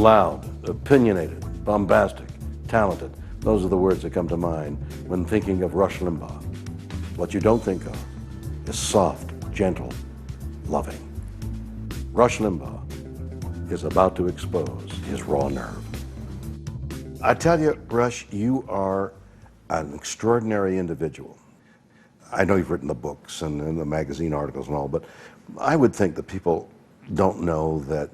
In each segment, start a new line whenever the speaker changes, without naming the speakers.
Loud, opinionated, bombastic, talented. Those are the words that come to mind when thinking of Rush Limbaugh. What you don't think of is soft, gentle, loving. Rush Limbaugh is about to expose his raw nerve. I tell you, Rush, you are an extraordinary individual. I know you've written the books and the magazine articles and all, but I would think that people don't know that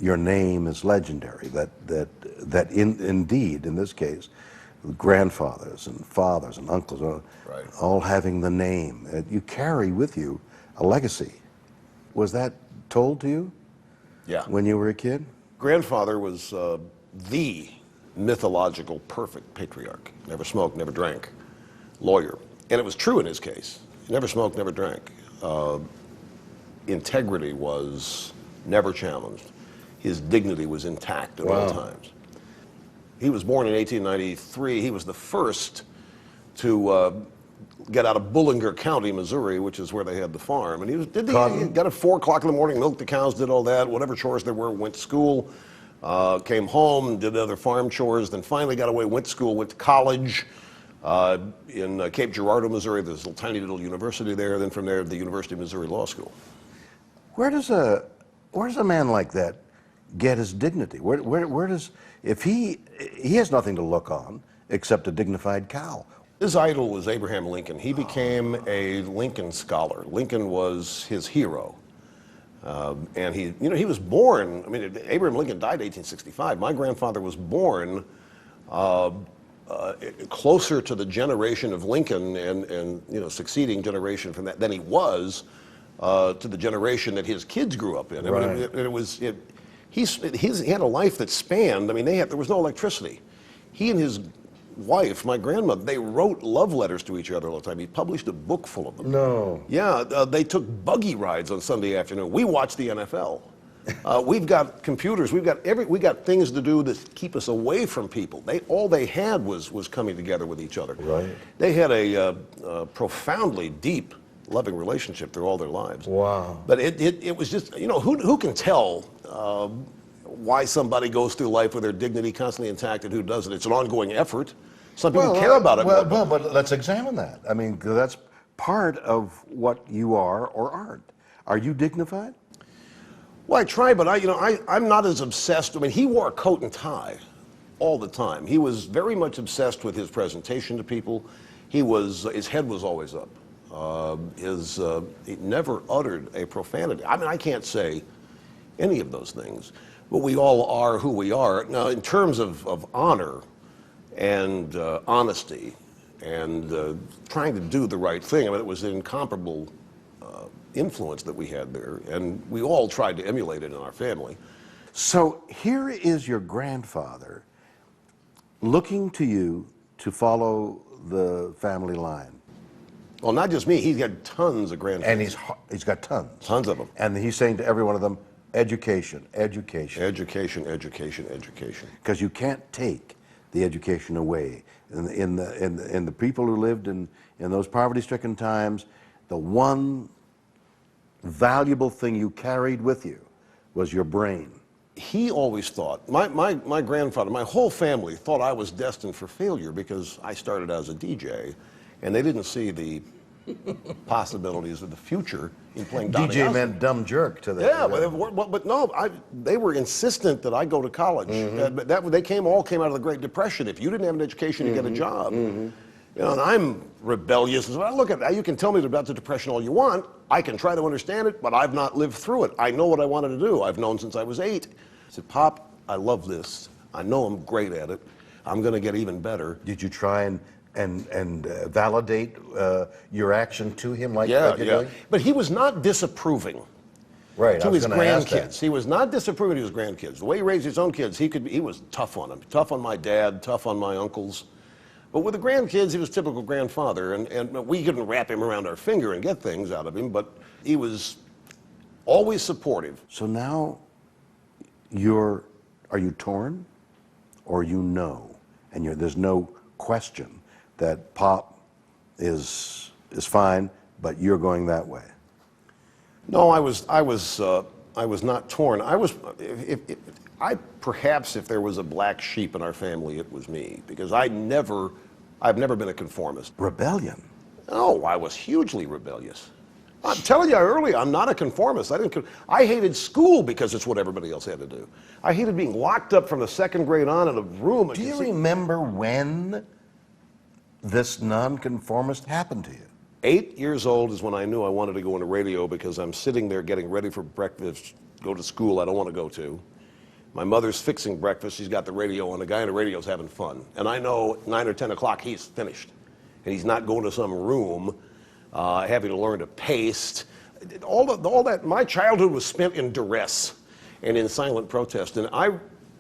your name is legendary, that indeed, in this case, grandfathers and fathers and uncles are
right.
all having the name. You carry with you a legacy. Was that told to you
Yeah.
when you were a kid?
Grandfather was the mythological perfect patriarch. Never smoked, never drank, lawyer. And it was true in his case. Never smoked, never drank. Integrity was never challenged. His dignity was intact at all times. He was born in 1893. He was the first to get out of Bullinger County, Missouri, which is where they had the farm. And he got at 4 o'clock in the morning, milked the cows, did all that, whatever chores there were, went to school, came home, did other farm chores, then finally got away, went to school, went to college in Cape Girardeau, Missouri. There's a tiny little university there. Then from there, the University of Missouri Law School.
Where does a man like that get his dignity? Where does, if he has nothing to look on except a dignified cow?
His idol was Abraham Lincoln. He became a Lincoln scholar. Lincoln was his hero. And he was born, I mean, Abraham Lincoln died in 1865. My grandfather was born closer to the generation of Lincoln and succeeding generation from that than he was to the generation that his kids grew up in. I mean, he had a life that spanned, I mean, there was no electricity. He and his wife, my grandmother, they wrote love letters to each other all the time. He published a book full of them.
No.
Yeah, they took buggy rides on Sunday afternoon. We watched the NFL. We've got computers. We got things to do that keep us away from people. All they had was coming together with each other.
Right.
They had a profoundly deep, loving relationship through all their lives.
Wow.
But it was just, who can tell why somebody goes through life with their dignity constantly intact and who doesn't? It's an ongoing effort. Some people care about it.
Well, but let's examine that. I mean, 'cause that's part of what you are or aren't. Are you dignified?
Well, I try, but I'm not as obsessed. I mean, he wore a coat and tie all the time. He was very much obsessed with his presentation to people. His head was always up. He never uttered a profanity. I mean, I can't say any of those things, but we all are who we are. Now, in terms of honor and honesty and trying to do the right thing, I mean, it was an incomparable influence that we had there, and we all tried to emulate it in our family.
So here is your grandfather looking to you to follow the family line.
Well, not just me. He's got tons of grandkids.
And he's got tons.
Tons of them.
And he's saying to every one of them, education, education.
Education, education, education.
Because you can't take the education away. In the people who lived in those poverty-stricken times, the one valuable thing you carried with you was your brain.
He always thought, my grandfather, my whole family thought I was destined for failure because I started as a DJ, and they didn't see the possibilities of the future in playing Donny
DJ
Osmond.
meant dumb jerk to them.
Yeah, but no, they were insistent that I go to college. They all came out of the Great Depression. If you didn't have an education, you get a job. And I'm rebellious. And so, well, look at that. You can tell me about the Depression all you want. I can try to understand it, but I've not lived through it. I know what I wanted to do. I've known since I was 8. I said, Pop, I love this. I know I'm great at it. I'm going to get even better.
Did you try and validate your action to him like
Yeah.
doing?
But he was not disapproving.
Right,
To his grandkids. He was not disapproving to his grandkids. The way he raised his own kids, he was tough on them. Tough on my dad, tough on my uncles. But with the grandkids, he was typical grandfather, and we couldn't wrap him around our finger and get things out of him, but he was always supportive.
So now are you torn, or and there's no question that Pop is fine, but you're going that way?
No, I was I was not torn. I was, perhaps if there was a black sheep in our family, it was me, because I've never been a conformist.
Rebellion.
No, I was hugely rebellious. I'm telling you earlier, I'm not a conformist. I hated school because it's what everybody else had to do. I hated being locked up from the second grade on in a room.
Do you remember when this nonconformist happened to you?
8 years old is when I knew I wanted to go into radio, because I'm sitting there getting ready for breakfast, go to school I don't want to go to. My mother's fixing breakfast, she's got the radio on, the guy on the radio's having fun. And I know 9 or 10 o'clock he's finished. And he's not going to some room having to learn to paste. All that, my childhood was spent in duress and in silent protest. And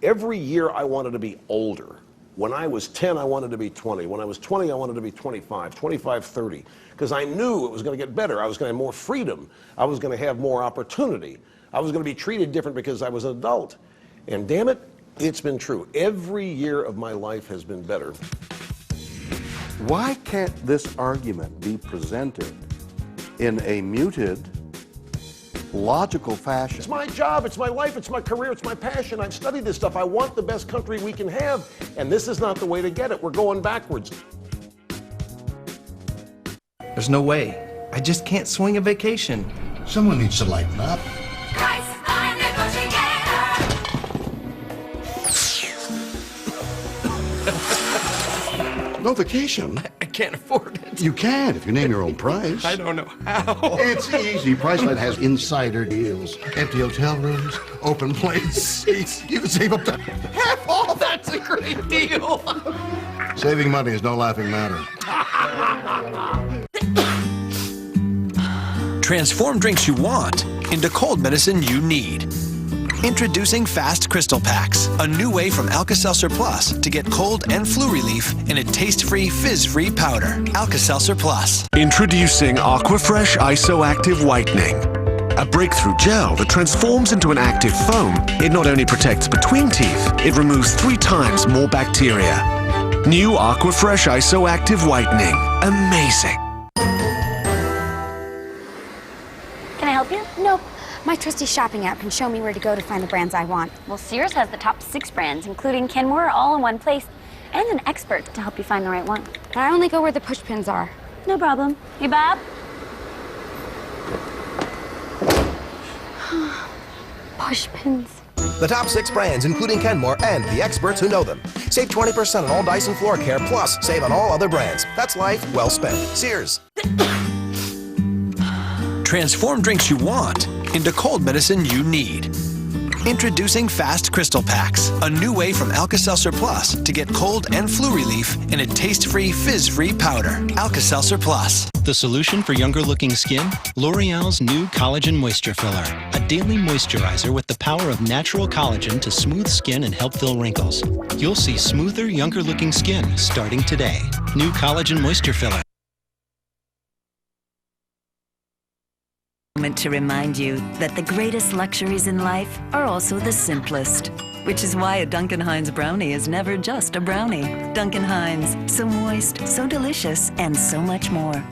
every year I wanted to be older. When I was 10, I wanted to be 20. When I was 20, I wanted to be 25, 30. Because I knew it was going to get better. I was going to have more freedom. I was going to have more opportunity. I was going to be treated different because I was an adult. And damn it, it's been true. Every year of my life has been better.
Why can't this argument be presented in a muted, logical fashion?
It's my job, it's my life, it's my career, it's my passion. I've studied this stuff. I want the best country we can have, and this is not the way to get it. We're going backwards.
There's no way. I just can't swing a vacation.
Someone needs to lighten up. No vacation.
I can't afford it.
You can if you name your own price.
I don't know how.
It's easy. Priceline has insider deals. Empty hotel rooms, open plane seats. You can save up to half off.
That's a great deal.
Saving money is no laughing matter.
Transform drinks you want into cold medicine you need. Introducing Fast Crystal Packs, a new way from Alka-Seltzer Plus to get cold and flu relief in a taste-free, fizz-free powder. Alka-Seltzer Plus.
Introducing Aquafresh Isoactive Whitening, a breakthrough gel that transforms into an active foam. It not only protects between teeth, it removes 3 times more bacteria. New Aquafresh Isoactive Whitening. Amazing.
Can I help you?
Nope. My trusty shopping app can show me where to go to find the brands I want.
Well, Sears has the top 6 brands, including Kenmore, all in one place, and an expert to help you find the right one.
But I only go where the push pins are.
No problem. Hey, Bob?
Push pins.
The top 6 brands, including Kenmore and the experts who know them. Save 20% on all Dyson floor care, plus save on all other brands. That's life well spent. Sears.
Transform drinks you want into cold medicine you need. Introducing Fast Crystal Packs, a new way from Alka-Seltzer Plus to get cold and flu relief in a taste-free, fizz-free powder. Alka-Seltzer Plus.
The solution for younger-looking skin? L'Oreal's new Collagen Moisture Filler. A daily moisturizer with the power of natural collagen to smooth skin and help fill wrinkles. You'll see smoother, younger-looking skin starting today. New Collagen Moisture Filler.
To remind you that the greatest luxuries in life are also the simplest. Which is why a Duncan Hines brownie is never just a brownie. Duncan Hines, so moist, so delicious, and so much more.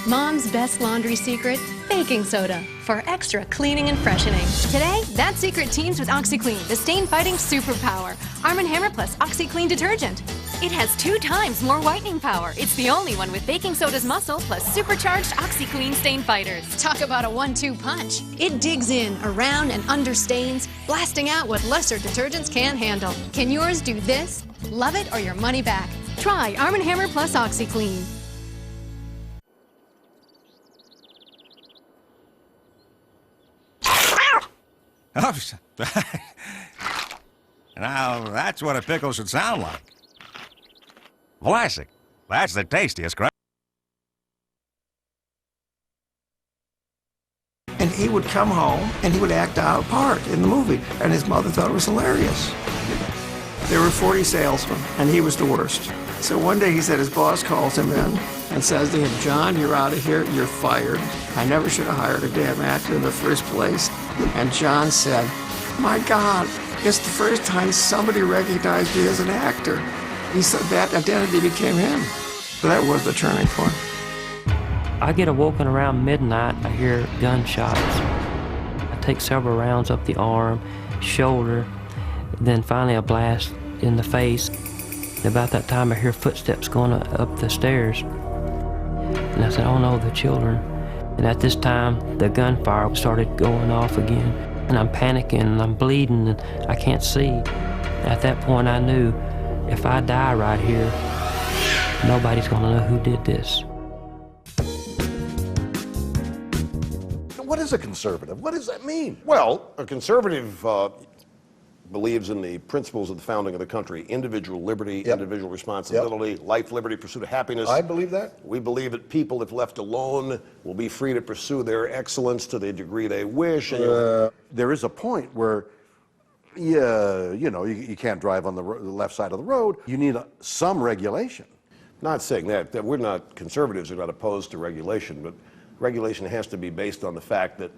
Mom's best laundry secret, baking soda for extra cleaning and freshening. Today, that secret teams with OxiClean, the stain-fighting superpower. Arm & Hammer Plus OxiClean detergent. It has 2 times more whitening power. It's the only one with baking soda's muscle plus supercharged OxiClean stain fighters. Talk about a 1-2 punch. It digs in, around, and under stains, blasting out what lesser detergents can't handle. Can yours do this? Love it or your money back. Try Arm & Hammer Plus OxiClean.
Oh, now that's what a pickle should sound like. Vlasic, that's the tastiest crap.
And he would come home and he would act out a part in the movie, and his mother thought it was hilarious. There were 40 salesmen, and he was the worst. So one day he said his boss calls him in and says to him, "John, you're out of here, you're fired. I never should have hired a damn actor in the first place." And John said, "My God, it's the first time somebody recognized me as an actor." He said that identity became him. So that was the turning point.
I get awoken around midnight, I hear gunshots. I take several rounds up the arm, shoulder, then finally a blast in the face. About that time, I hear footsteps going up the stairs. And I said, oh no, the children. And at this time, the gunfire started going off again. And I'm panicking, and I'm bleeding, and I can't see. At that point, I knew if I die right here, nobody's gonna know who did this.
What is a conservative? What does that mean?
Well, a conservative believes in the principles of the founding of the country: individual liberty, individual responsibility, life, liberty, pursuit of happiness.
I believe that.
We believe that people, if left alone, will be free to pursue their excellence to the degree they wish.
There is a point where, you can't drive on the left side of the road. You need some regulation.
Not saying that we're not, conservatives are not opposed to regulation, but regulation has to be based on the fact that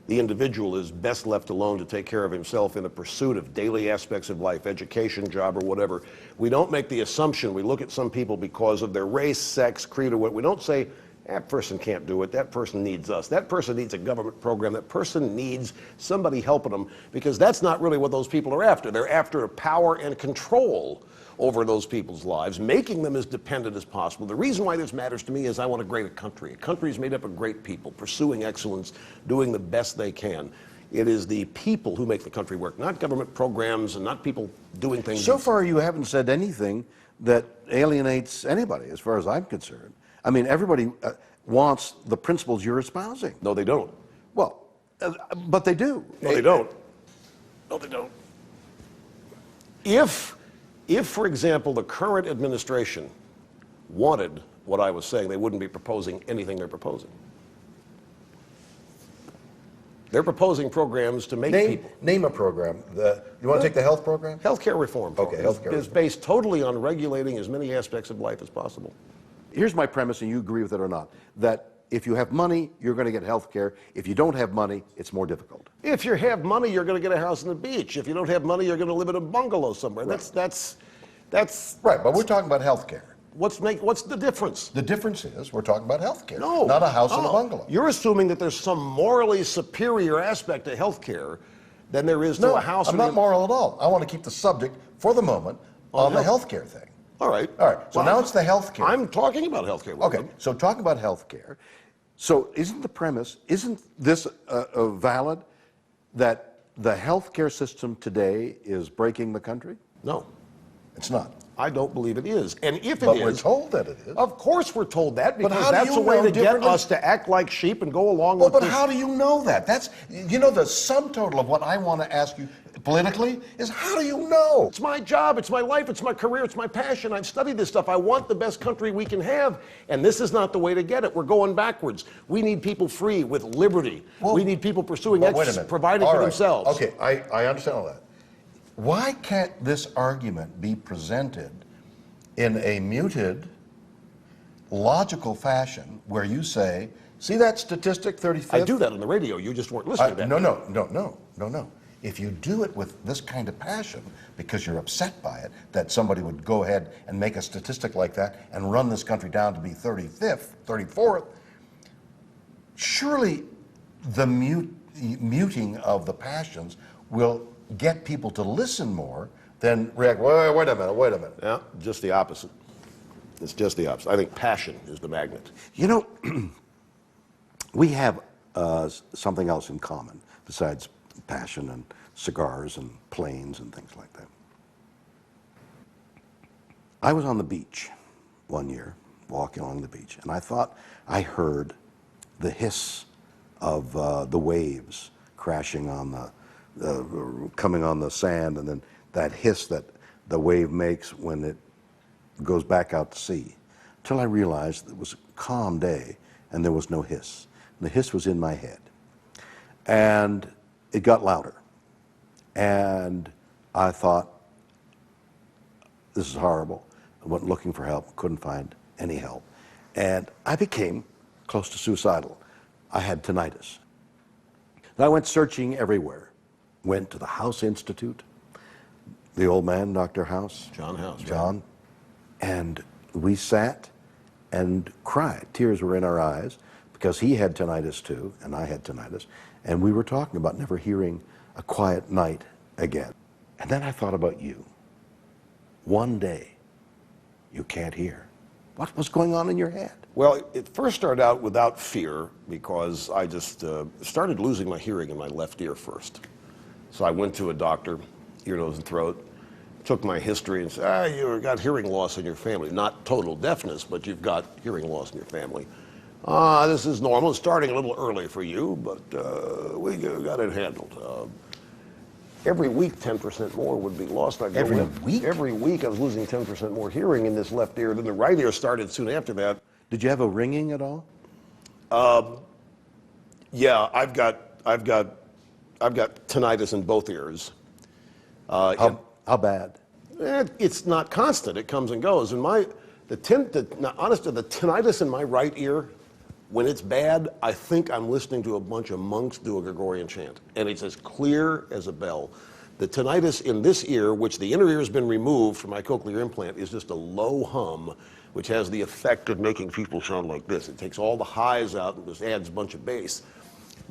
the individual is best left alone to take care of himself in the pursuit of daily aspects of life, education, job, or whatever. We don't make the assumption, we look at some people because of their race, sex, creed, or what. We don't say, that person can't do it, that person needs us, that person needs a government program, that person needs somebody helping them, because that's not really what those people are after. They're after power and control over those people's lives, making them as dependent as possible. The reason why this matters to me is I want a great country. A country is made up of great people, pursuing excellence, doing the best they can. It is the people who make the country work, not government programs and not people doing things.
So far, you haven't said anything that alienates anybody, as far as I'm concerned. I mean, everybody wants the principles you're espousing.
No, they don't.
Well, but they do.
No, they don't. No, they don't. If, for example, the current administration wanted what I was saying, they wouldn't be proposing anything they're proposing. They're proposing programs to make people.
Name a program. You want to take the health program?
Healthcare reform program is based totally on regulating as many aspects of life as possible.
Here's my premise, and you agree with it or not, that if you have money, you're going to get health care. If you don't have money, it's more difficult.
If you have money, you're going to get a house on the beach. If you don't have money, you're going to live in a bungalow somewhere.
Right.
That's
right. But we're talking about health care.
What's the difference?
The difference is we're talking about health care,
no,
not a house in a bungalow.
You're assuming that there's some morally superior aspect to health care than there is to a house.
I'm not moral at all. I want to keep the subject for the moment on the health care thing.
All right.
All right. So now it's the health care.
I'm talking about health care.
Okay. So talking about health care. So isn't the premise, isn't this valid, that the health care system today is breaking the country?
No.
It's not.
I don't believe it is. And if it
but
is...
we're told that it is.
Of course we're told that, because
how do
that's
you
a way
know
to get
differently?
us to act like sheep and go along
Well,
with
but how do you know that? That's, the sum total of what I want to ask you politically is, how do you know?
It's my job, it's my life, it's my career, it's my passion. I've studied this stuff. I want the best country we can have, and this is not the way to get it. We're going backwards. We need people free with liberty. We need people pursuing excellence, providing for themselves.
Okay, I understand all that. Why can't this argument be presented in a muted, logical fashion where you say, see that statistic, 35th?
I do that on the radio. You just weren't listening to that.
No. If you do it with this kind of passion, because you're upset by it, that somebody would go ahead and make a statistic like that and run this country down to be 35th, 34th, surely the muting of the passions will get people to listen more than react, wait a minute.
Yeah, just the opposite. It's just the opposite. I think passion is the magnet.
We have something else in common besides passion and cigars and planes and things like that. I was on the beach one year, walking along the beach, and I thought I heard the hiss of the waves crashing on coming on the sand, and then that hiss that the wave makes when it goes back out to sea, until I realized it was a calm day and there was no hiss. And the hiss was in my head. And it got louder. And I thought, this is horrible. I went looking for help, couldn't find any help. And I became close to suicidal. I had tinnitus. And I went searching everywhere. Went to the House Institute, the old man, Dr. House.
John House.
John. And we sat and cried. Tears were in our eyes because he had tinnitus too, and I had tinnitus, and we were talking about never hearing a quiet night again. And then I thought about you. One day, you can't hear. What was going on in your head?
Well, it first started out without fear because I just started losing my hearing in my left ear first. So I went to a doctor, ear, nose, and throat, took my history and said, you've got hearing loss in your family. Not total deafness, but you've got hearing loss in your family. This is normal. It's starting a little early for you, but we got it handled. Every week, 10% more would be lost.
Every week?
Every week I was losing 10% more hearing in this left ear. Then the right ear started soon after that.
Did you have a ringing at all?
Yeah, I've got tinnitus in both ears.
How bad?
It's not constant. It comes and goes. And the tinnitus in my right ear, when it's bad, I think I'm listening to a bunch of monks do a Gregorian chant, and it's as clear as a bell. The tinnitus in this ear, which the inner ear has been removed from my cochlear implant, is just a low hum, which has the effect of making people sound like this. It takes all the highs out and just adds a bunch of bass.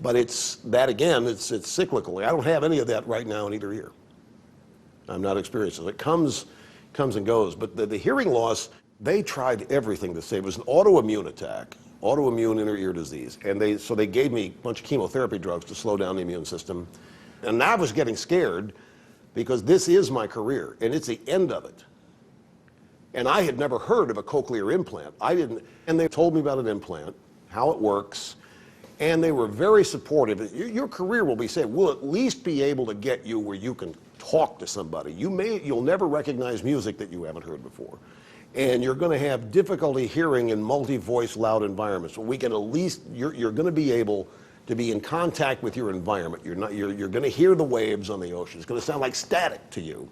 But it's that again, it's cyclical. I don't have any of that right now in either ear. I'm not experiencing it. It comes and goes. But the hearing loss, they tried everything to save. It was an autoimmune attack. Autoimmune inner ear disease. And so they gave me a bunch of chemotherapy drugs to slow down the immune system. And I was getting scared because this is my career and it's the end of it. And I had never heard of a cochlear implant. And they told me about an implant, how it works, and they were very supportive. Your career will be saved. We'll at least be able to get you where you can talk to somebody. You'll never recognize music that you haven't heard before. And you're going to have difficulty hearing in multi-voice, loud environments. But we can at least, you're going to be able to be in contact with your environment. You're going to hear the waves on the ocean. It's going to sound like static to you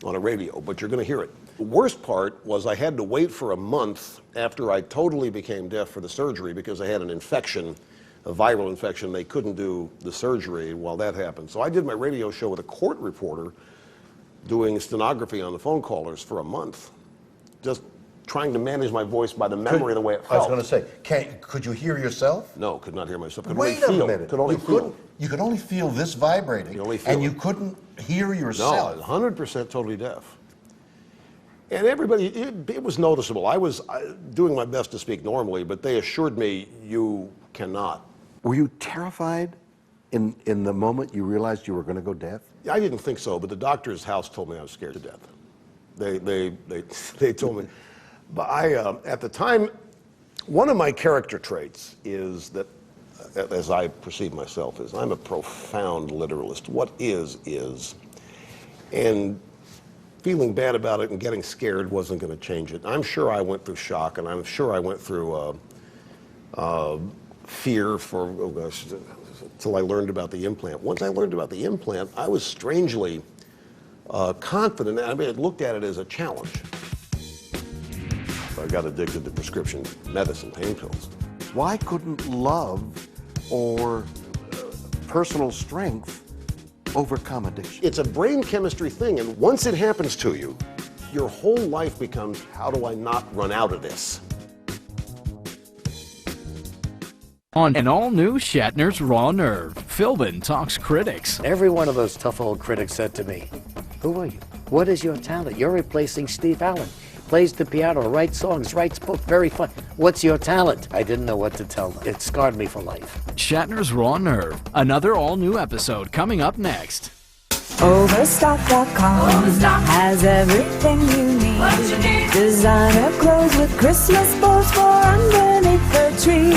on a radio, but you're going to hear it. The worst part was I had to wait for a month after I totally became deaf for the surgery because I had an infection, a viral infection. They couldn't do the surgery while that happened. So I did my radio show with a court reporter doing stenography on the phone callers for a month, just trying to manage my voice by the memory of the way it felt.
I was going to say, could you hear yourself?
No, could not hear myself. Could
Wait
only
a
feel.
minute.
Could only feel.
You could only feel this vibrating, and you couldn't hear yourself.
No, 100% totally deaf. And everybody, it was noticeable. I was doing my best to speak normally, but they assured me, you cannot.
Were you terrified in the moment you realized you were going to go deaf?
I didn't think so, but the doctor's house told me I was scared to death. They told me. But at the time, one of my character traits is that, as I perceive myself, is I'm a profound literalist. What is. And feeling bad about it and getting scared wasn't going to change it. I'm sure I went through shock, and I'm sure I went through fear for, oh gosh, until I learned about the implant. Once I learned about the implant, I was strangely confident. I mean, I looked at it as a challenge. I got addicted to prescription medicine, pain pills.
Why couldn't love or personal strength overcome addiction?
It's a brain chemistry thing, and once it happens to you, your whole life becomes, how do I not run out of this?
On an all-new Shatner's Raw Nerve, Philbin talks critics.
Every one of those tough old critics said to me, who are you? What is your talent? You're replacing Steve Allen. Plays the piano, writes songs, writes books, very fun. What's your talent? I didn't know what to tell them. It scarred me for life.
Shatner's Raw Nerve, another all-new episode coming up next.
Overstock.com has everything you need. Designer clothes with Christmas bows for underneath the tree.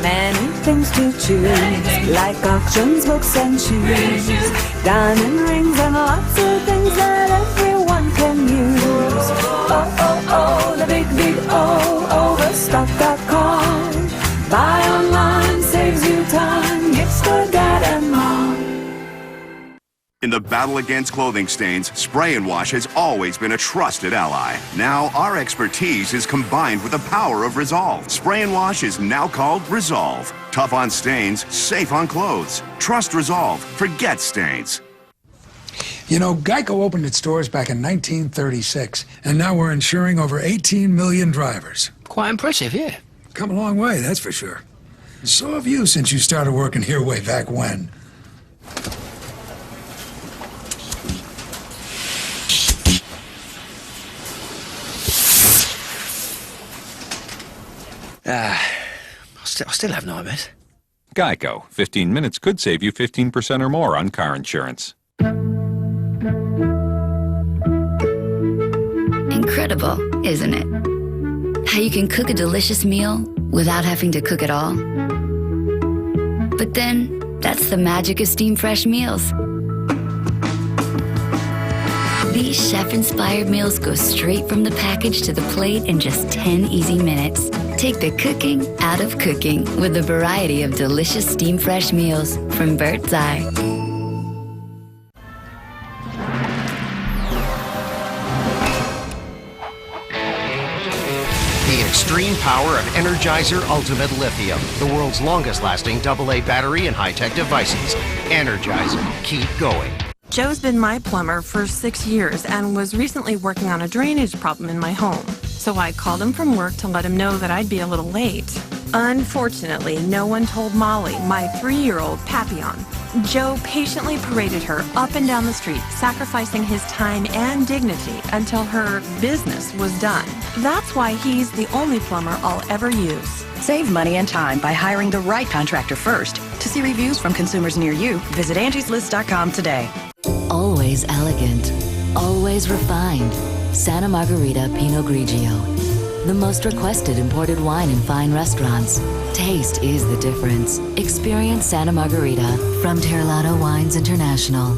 Many things to choose, like auctions, books, and shoes. Diamond rings and lots of things that everyone can use. Oh, the big O, Overstock.com. Buy online, saves you time, gifts for dad and mom.
In the battle against clothing stains, Spray and Wash has always been a trusted ally. Now, our expertise is combined with the power of Resolve. Spray and Wash is now called Resolve. Tough on stains, safe on clothes. Trust Resolve. Forget stains.
You know, Geico opened its doors back in 1936, and now we're insuring over 18 million drivers.
Quite impressive, yeah.
Come a long way, that's for sure. So have you since you started working here way back when.
I still have nightmares.
Geico. 15 minutes could save you 15% or more on car insurance.
Incredible, isn't it? How you can cook a delicious meal without having to cook at all. But then, that's the magic of steam fresh meals. These chef-inspired meals go straight from the package to the plate in just 10 easy minutes. Take the cooking out of cooking with a variety of delicious steam fresh meals from Bird's Eye.
The extreme power of Energizer Ultimate Lithium, the world's longest-lasting AA battery and high-tech devices. Energizer, keep going.
Joe's been my plumber for 6 years and was recently working on a drainage problem in my home. So I called him from work to let him know that I'd be a little late. Unfortunately, no one told Molly, my 3-year-old Papillon. Joe patiently paraded her up and down the street, sacrificing his time and dignity until her business was done. That's why he's the only plumber I'll ever use.
Save money and time by hiring the right contractor first. To see reviews from consumers near you, visit angieslist.com today.
Always elegant, always refined. Santa Margherita Pinot Grigio. The most requested imported wine in fine restaurants. Taste is the difference. Experience Santa Margherita from Terlato Wines International.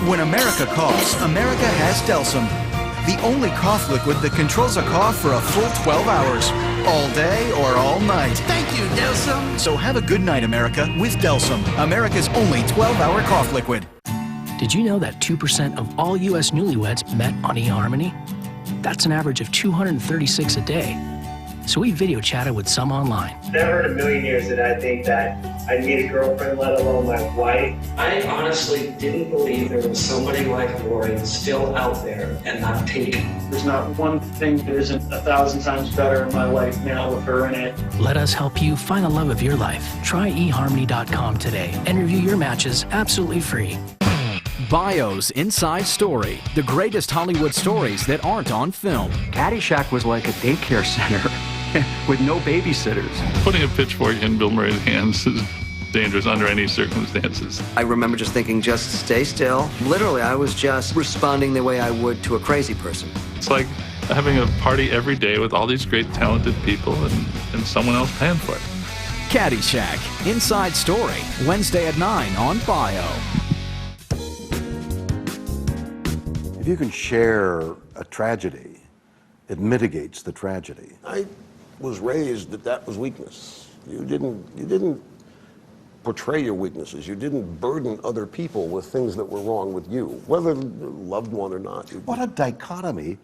When America coughs, America has Delsum. The only cough liquid that controls a cough for a full 12 hours. All day or all night. Thank you, Delsum. So have a good night, America, with Delsum, America's only 12-hour cough liquid.
Did you know that 2% of all U.S. newlyweds met on eHarmony? That's an average of 236 a day. So we video chatted with some online.
Never in a million years did I think that I'd need a girlfriend, let alone my wife.
I honestly didn't believe there was somebody like Lori still out there and not taken.
There's not one thing that isn't 1,000 times better in my life now with her in it.
Let us help you find the love of your life. Try eHarmony.com today and review your matches absolutely free.
Bio's Inside Story, the greatest Hollywood stories that aren't on film.
Caddyshack was like a daycare center with no babysitters.
Putting a pitchfork in Bill Murray's hands is dangerous under any circumstances.
I remember just thinking, just stay still. Literally, I was just responding the way I would to a crazy person.
It's like having a party every day with all these great talented people and someone else paying for it.
Caddyshack, Inside Story, Wednesday at 9 on Bio.
If you can share a tragedy, it mitigates the tragedy.
I was raised that was weakness. You didn't portray your weaknesses. You didn't burden other people with things that were wrong with you, whether loved one or not.
What a dichotomy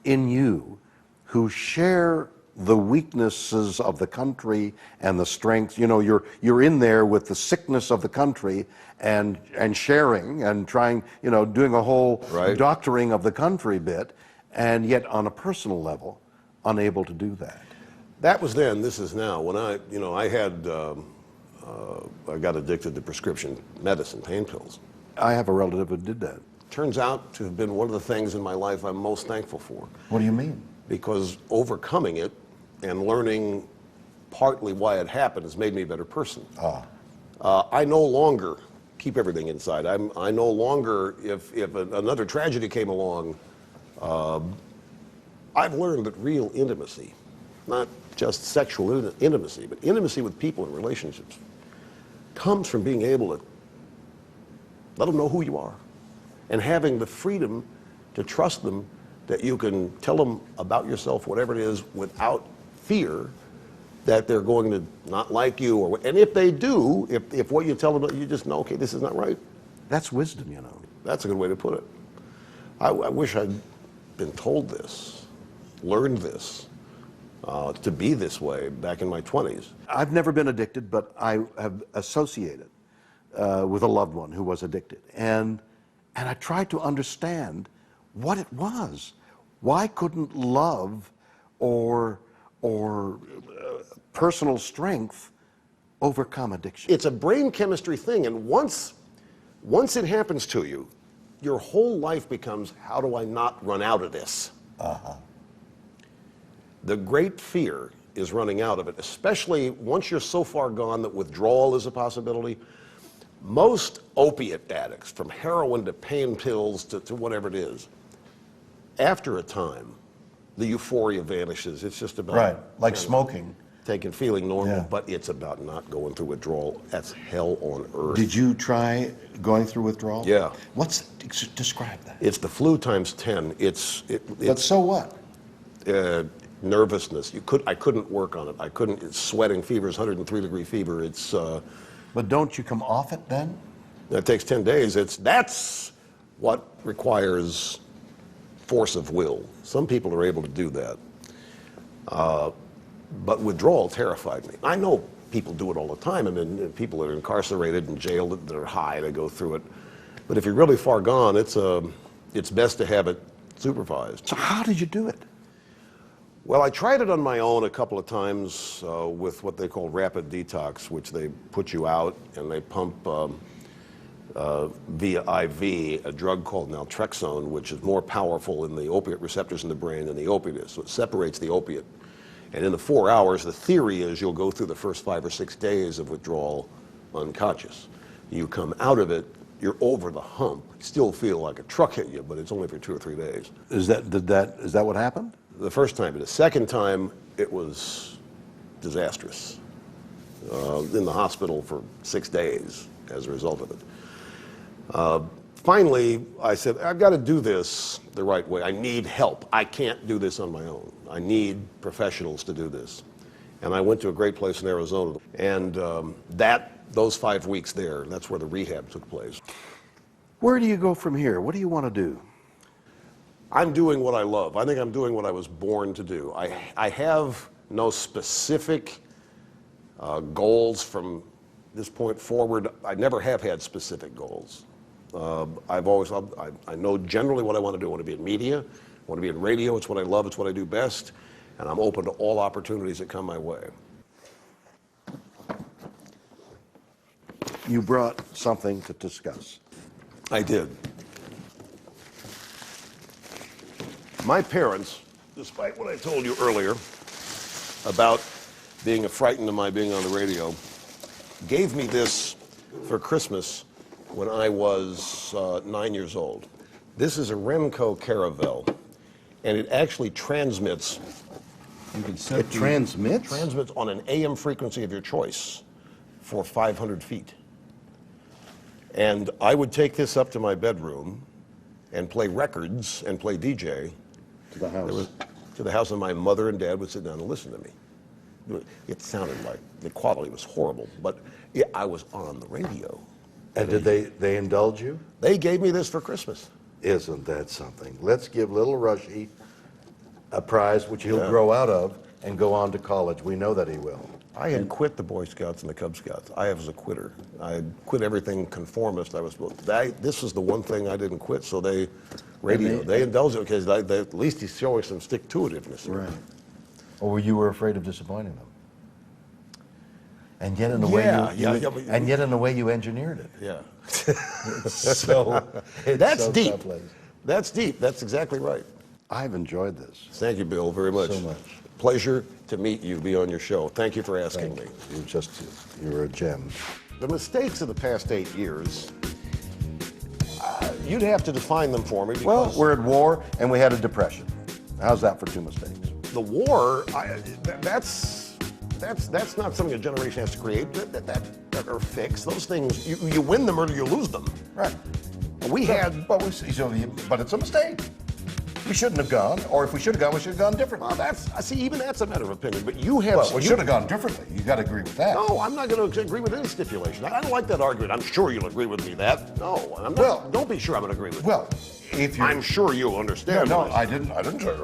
in you who share the weaknesses of the country and the strengths. You know, you're in there with the sickness of the country and sharing and trying, you know, doing a whole doctoring of the country bit, and yet on a personal level, unable to do that.
That was then, this is now. When I got addicted to prescription medicine, pain pills.
I have a relative who did that.
Turns out to have been one of the things in my life I'm most thankful for.
What do you mean?
Because overcoming it and learning partly why it happened has made me a better person. I no longer keep everything inside. I no longer, if another tragedy came along, I've learned that real intimacy, not just sexual intimacy, but intimacy with people in relationships, comes from being able to let them know who you are and having the freedom to trust them, that you can tell them about yourself, whatever it is, without fear that they're going to not like you. And if they do, if what you tell them, you just know, okay, this is not right.
That's wisdom, you know.
That's a good way to put it. I wish I'd been told this, learned this, to be this way back in my 20s.
I've never been addicted, but I have associated with a loved one who was addicted. And I tried to understand what it was. Why couldn't love or personal strength overcome addiction?
It's a brain chemistry thing, and once it happens to you, your whole life becomes, how do I not run out of this? The great fear is running out of it, especially once you're so far gone that withdrawal is a possibility. Most opiate addicts, from heroin to pain pills to whatever it is, after a time, the euphoria vanishes. It's just about...
Right, like smoking.
Feeling normal, but it's about not going through withdrawal. That's hell on earth.
Did you try going through withdrawal?
Yeah.
Describe that.
It's the flu times 10.
But so what?
Nervousness. I couldn't work on it. I couldn't. It's sweating, fevers, 103-degree fever. It's.
But don't you come off it then?
It takes 10 days. That's what requires force of will. Some people are able to do that. But withdrawal terrified me. I know people do it all the time. I mean, people that are incarcerated and jailed that are high, they go through it. But if you're really far gone, it's best to have it supervised.
So how did you do it?
Well, I tried it on my own a couple of times with what they call rapid detox, which they put you out and they pump via IV a drug called naltrexone, which is more powerful in the opiate receptors in the brain than the opiate is. So it separates the opiate. And in the 4 hours, the theory is you'll go through the first 5 or 6 days of withdrawal unconscious. You come out of it, you're over the hump. You still feel like a truck hit you, but it's only for 2 or 3 days.
Is that what happened?
The first time. The second time, it was disastrous. In the hospital for 6 days as a result of it. Finally, I said, I've got to do this the right way. I need help. I can't do this on my own. I need professionals to do this. And I went to a great place in Arizona. And those 5 weeks there, that's where the rehab took place.
Where do you go from here? What do you want to do?
I'm doing what I love. I think I'm doing what I was born to do. I have no specific goals from this point forward. I never have had specific goals. I know generally what I want to do. I want to be in media. I want to be in radio. It's what I love. It's what I do best. And I'm open to all opportunities that come my way.
You brought something to discuss.
I did. My parents, despite what I told you earlier about being frightened of my being on the radio, gave me this for Christmas when I was 9 years old. This is a Remco Caravelle, and it actually transmits.
It transmits?
Transmits on an AM frequency of your choice for 500 feet. And I would take this up to my bedroom and play records and play DJ.
To the house?
To the house, and my mother and dad would sit down and listen to me. It sounded like the quality was horrible, but I was on the radio.
And did they indulge you?
They gave me this for Christmas.
Isn't that something? Let's give little Rushy a prize which he'll grow out of and go on to college. We know that he will.
I had quit the Boy Scouts and the Cub Scouts. I was a quitter. I had quit everything conformist. This is the one thing I didn't quit, so they indulged it because at least he's showing some stick-to-itiveness.
Right. Or you were afraid of disappointing them. And yet, in a way, you engineered it.
Yeah.
That's
deep. That's deep. That's exactly right.
I've enjoyed this.
Thank you, Bill, very much.
So much.
Pleasure to meet you, be on your show. Thank you for asking me.
You're a gem.
The mistakes of the past 8 years, you'd have to define them for me.
Well, we're at war and we had a depression. How's that for 2 mistakes?
The war, that's not something a generation has to create. That are fixed. Those things, you win them or you lose them.
Right.
But
it's a mistake. We shouldn't have gone, or if we should have gone, we should have gone differently.
Well, even that's a matter of opinion. But you have.
Well, we should have gone differently. You got to agree with that.
No, I'm not going to agree with any stipulation. I don't like that argument. I'm sure you'll agree with me that. No, I'm not. Well, don't be sure I'm going to agree with you.
Well, if you.
I'm sure you'll understand.
No, I didn't say